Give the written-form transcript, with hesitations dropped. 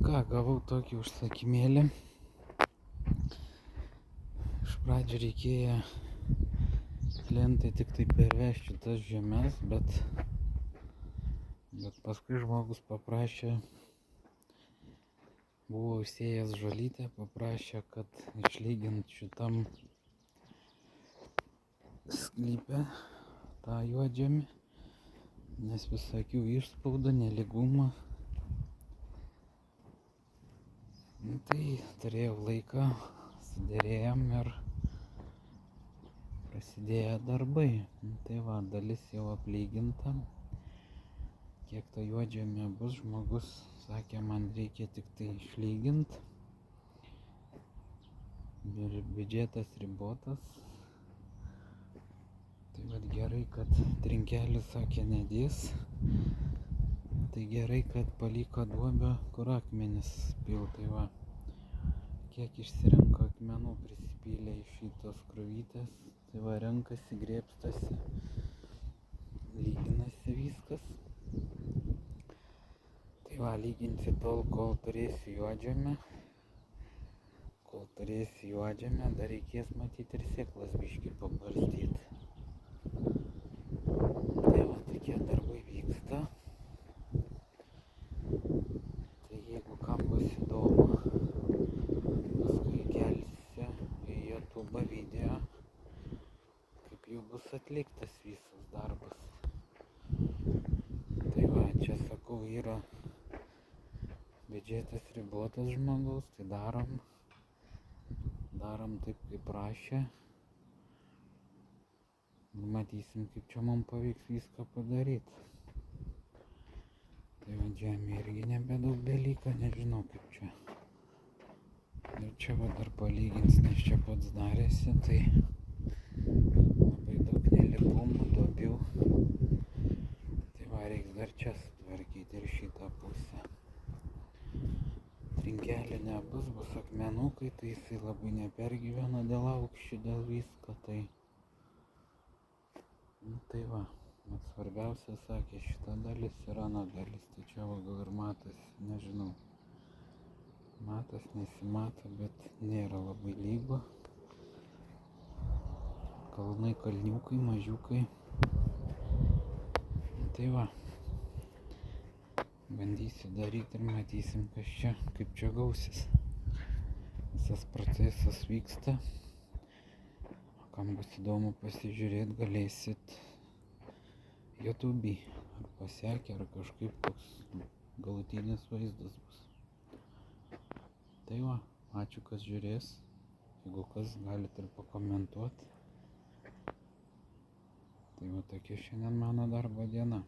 ką, gavau tokį užsakymėlį. Iš pradžių reikėjo klientai tik tai pervežti tas žemes, bet paskui žmogus paprašė, buvo užsėjęs žolytę, paprašė, kad išlygint šitam sklype tą juodžemį, nes visokių išspaudų, nelygumą. Tai turėjau laiką, suderėjom ir prasidėjo darbai. Tai va, dalis jau aplyginta. Kiek to juodžemio bus, žmogus sakė, man reikia tik tai išlygint. Ir biudžetas ribotas. Tai va gerai, kad trinkelį sakė nedės. Tai gerai, kad paliko duobę, kur akmenis pil. Tai va, kiek išsirenka akmenų prisipylė iš šitos kruvytės. Tai va, renkasi, grėbstasi, lyginasi viskas. Tai va, lyginsi tol, kol turėsi juodžemę. Kol turėsi juodžemę, dar reikės matyti ir sėklas biškį pabarstyti. Tai va, tokie darbai vyksta. Tai jeigu kam bus įdomu, paskui kelsiu į YouTube video, kaip jau bus atliktas visas darbas. Tai va, čia sakau, yra biudžetas ribotas žmogaus, tai darom taip, kaip prašė. Matysim, kaip čia mums pavyks viską padaryti. Tai va, žemė irgi nebedaug beliko, nežinau kaip čia. Ir čia va dar palygins, nes čia pats darėsi, tai labai daug nelygumų, duobių. Tai va, reiks dar čia sutvarkyti ir šitą pusę. Trinkelė nebus, bus akmenukai, tai jisai labai nepergyvena dėl aukščių, dėl visko, tai... Tai va, bet svarbiausia, sakė, šita dalis ir ana dalis, tai čia va gal ir matosi, nežinau. Matos, nesimato, bet nėra labai lygu. Kalnai, kalniukai, mažiukai. Tai va, bandysiu daryti ir matysim, kas čia, kaip čia gausis. Visas procesas vyksta. Kam bus įdomu pasižiūrėti, galėsit YouTube ar pasiekti, ar kažkaip toks galutinis vaizdas bus. Tai va, ačiū kas žiūrės, jeigu kas galit ir pakomentuoti. Tai va, tokia šiandien mano darbo diena.